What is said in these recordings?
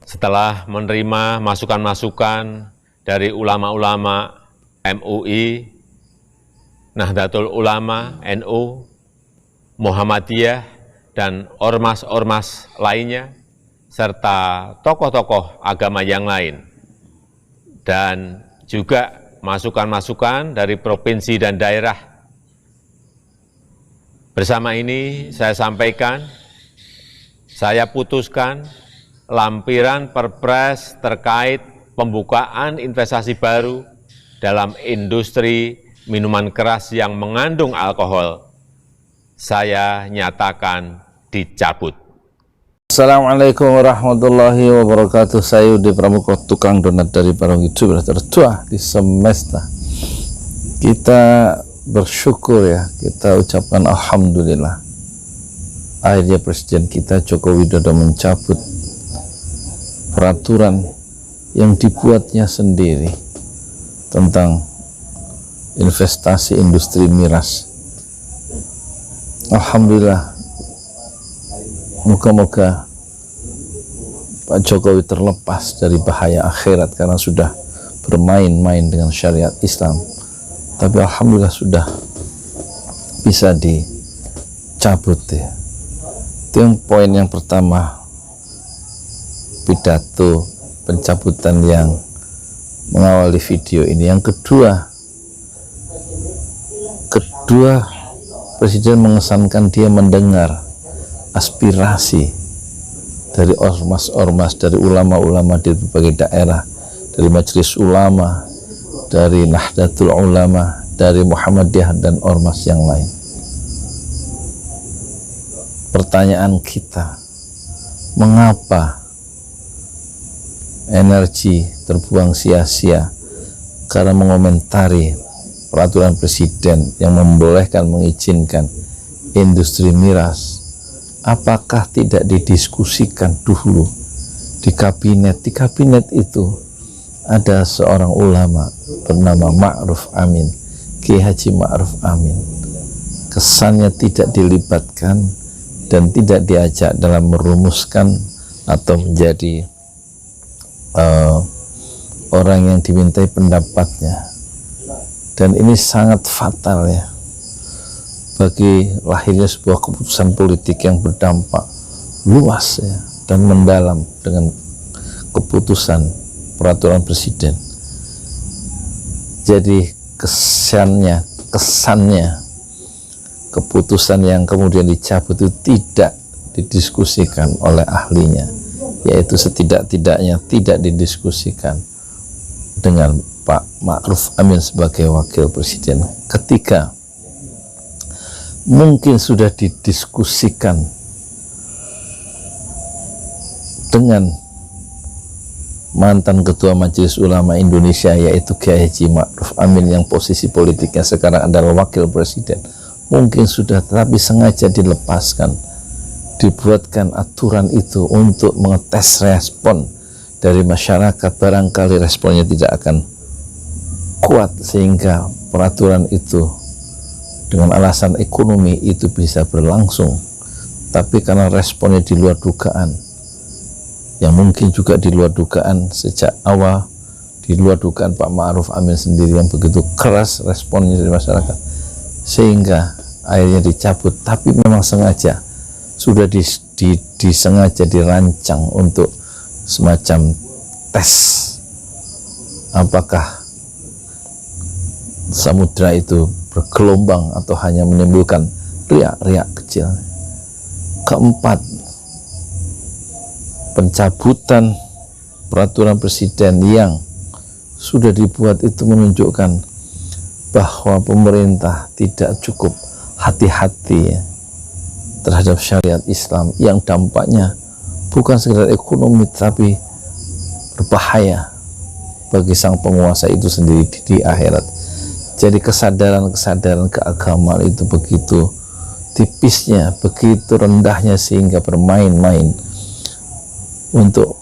Setelah menerima masukan-masukan dari ulama-ulama MUI, Nahdlatul Ulama, NU, Muhammadiyah, dan ormas-ormas lainnya, serta tokoh-tokoh agama yang lain, dan juga masukan-masukan dari provinsi dan daerah. Bersama ini saya sampaikan, saya putuskan lampiran Perpres terkait pembukaan investasi baru dalam industri minuman keras yang mengandung alkohol, saya nyatakan dicabut. Assalamualaikum warahmatullahi wabarakatuh. Saya Yudi Pramuko, tukang donat dari para youtuber tertua di semesta. Kita bersyukur ya, kita ucapkan alhamdulillah. Akhirnya Presiden kita Joko Widodo mencabut peraturan yang dibuatnya sendiri tentang investasi industri miras. Alhamdulillah, moga-moga Pak Jokowi terlepas dari bahaya akhirat karena sudah bermain-main dengan syariat Islam. Tapi alhamdulillah sudah bisa dicabut ya. Itu yang poin yang pertama, pidato pencabutan yang mengawali video ini. Yang kedua, Presiden mengesankan dia mendengar aspirasi dari ormas-ormas, dari ulama-ulama di berbagai daerah, dari Majelis Ulama, dari Nahdlatul Ulama, dari Muhammadiyah dan ormas yang lain. Pertanyaan kita, mengapa energi terbuang sia-sia karena mengomentari peraturan presiden yang membolehkan, mengizinkan industri miras? Apakah tidak didiskusikan dulu di kabinet? Di kabinet itu ada seorang ulama bernama Ma'ruf Amin, Kiai Haji Ma'ruf Amin. Kesannya tidak dilibatkan dan tidak diajak dalam merumuskan atau menjadi orang yang dimintai pendapatnya. Dan ini sangat fatal ya bagi lahirnya sebuah keputusan politik yang berdampak luas ya, dan mendalam dengan keputusan peraturan presiden. Jadi kesannya keputusan yang kemudian dicabut itu tidak didiskusikan oleh ahlinya, yaitu setidak-tidaknya tidak didiskusikan dengan Pak Ma'ruf Amin sebagai wakil presiden. Ketika mungkin sudah didiskusikan dengan mantan Ketua Majelis Ulama Indonesia, yaitu Kiai Haji Ma'ruf Amin yang posisi politiknya sekarang adalah wakil presiden, mungkin sudah, tetapi sengaja dilepaskan, dibuatkan aturan itu untuk mengetes respon dari masyarakat. Barangkali responnya tidak akan kuat sehingga peraturan itu dengan alasan ekonomi itu bisa berlangsung. Tapi karena responnya di luar dugaan, yang mungkin juga di luar dugaan sejak awal, di luar dugaan Pak Ma'ruf Amin sendiri yang begitu keras responnya dari masyarakat, sehingga akhirnya dicabut. Tapi memang sengaja sudah disengaja dirancang untuk semacam tes apakah samudra itu bergelombang atau hanya menimbulkan riak-riak kecil. Keempat, pencabutan peraturan presiden yang sudah dibuat itu menunjukkan bahwa pemerintah tidak cukup hati-hati ya, terhadap syariat Islam yang dampaknya bukan sekedar ekonomi tapi berbahaya bagi sang penguasa itu sendiri di akhirat. Jadi kesadaran keagamaan itu begitu tipisnya, begitu rendahnya, sehingga bermain-main untuk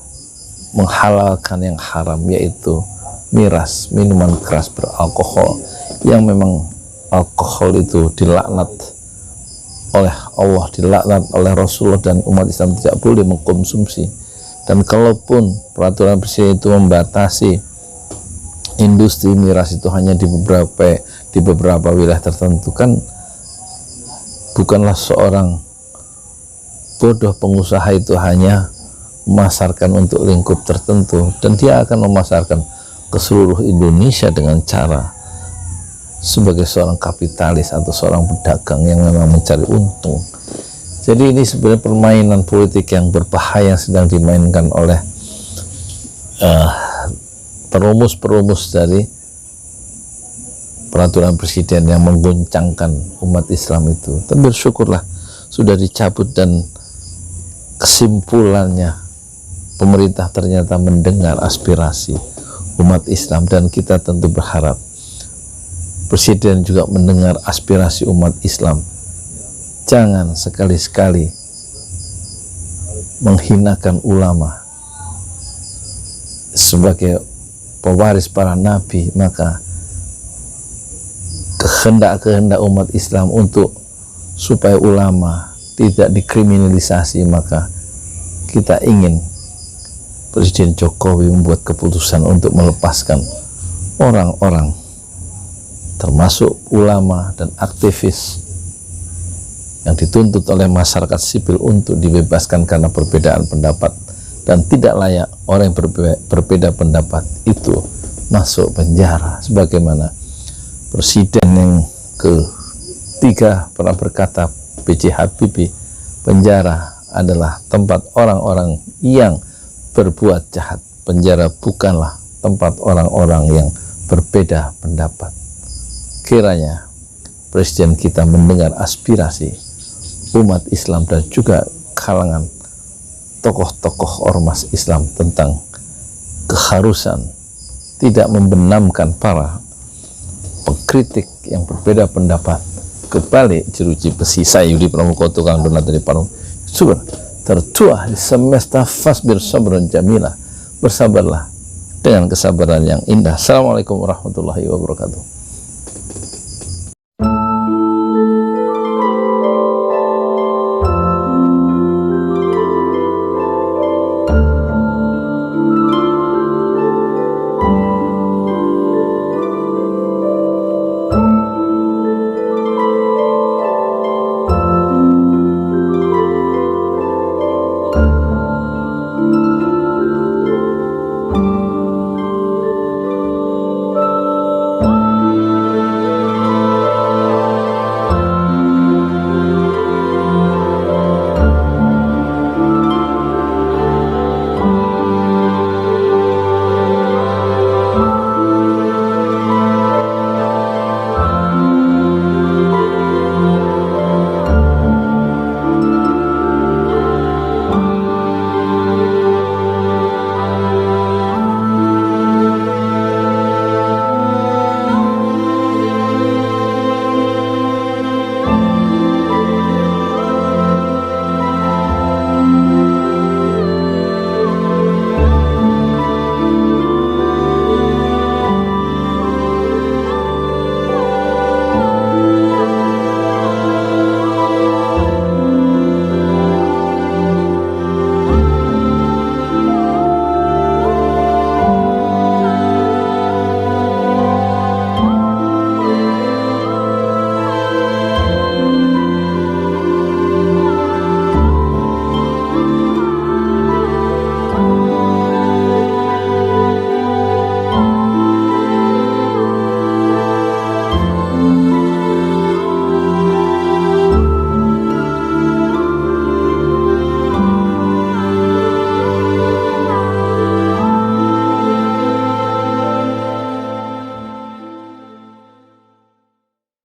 menghalalkan yang haram, yaitu miras, minuman keras beralkohol, yang memang alkohol itu dilaknat oleh Allah, dilaknat oleh Rasulullah, dan umat Islam tidak boleh mengkonsumsi Dan kalaupun peraturan presiden itu membatasi industri miras itu hanya di beberapa wilayah tertentu, kan bukanlah seorang bodoh pengusaha itu hanya memasarkan untuk lingkup tertentu, dan dia akan memasarkan ke seluruh Indonesia dengan cara sebagai seorang kapitalis atau seorang pedagang yang memang mencari untung. Jadi ini sebenarnya permainan politik yang berbahaya yang sedang dimainkan oleh perumus-perumus dari peraturan presiden yang mengguncangkan umat Islam itu. Tapi bersyukurlah sudah dicabut, dan kesimpulannya pemerintah ternyata mendengar aspirasi umat Islam, dan kita tentu berharap presiden juga mendengar aspirasi umat Islam. Jangan sekali-sekali menghinakan ulama sebagai pewaris para nabi. Maka kehendak umat Islam untuk supaya ulama tidak dikriminalisasi, maka kita ingin Presiden Jokowi membuat keputusan untuk melepaskan orang-orang termasuk ulama dan aktivis yang dituntut oleh masyarakat sipil untuk dibebaskan karena perbedaan pendapat, dan tidak layak orang yang berbeda pendapat itu masuk penjara. Sebagaimana presiden yang ketiga pernah berkata, B.J. Habibie, penjara adalah tempat orang-orang yang berbuat jahat, penjara bukanlah tempat orang-orang yang berbeda pendapat. Kiranya presiden kita mendengar aspirasi umat Islam dan juga kalangan tokoh-tokoh ormas Islam tentang keharusan tidak membenamkan para pengkritik yang berbeda pendapat ke balik jeruji besi. Saya Yudi Pramuko, tukang donat dari Parung. Syukur tertuah di semesta fasbir sabran jamila. Bersabarlah dengan kesabaran yang indah. Assalamualaikum warahmatullahi wabarakatuh.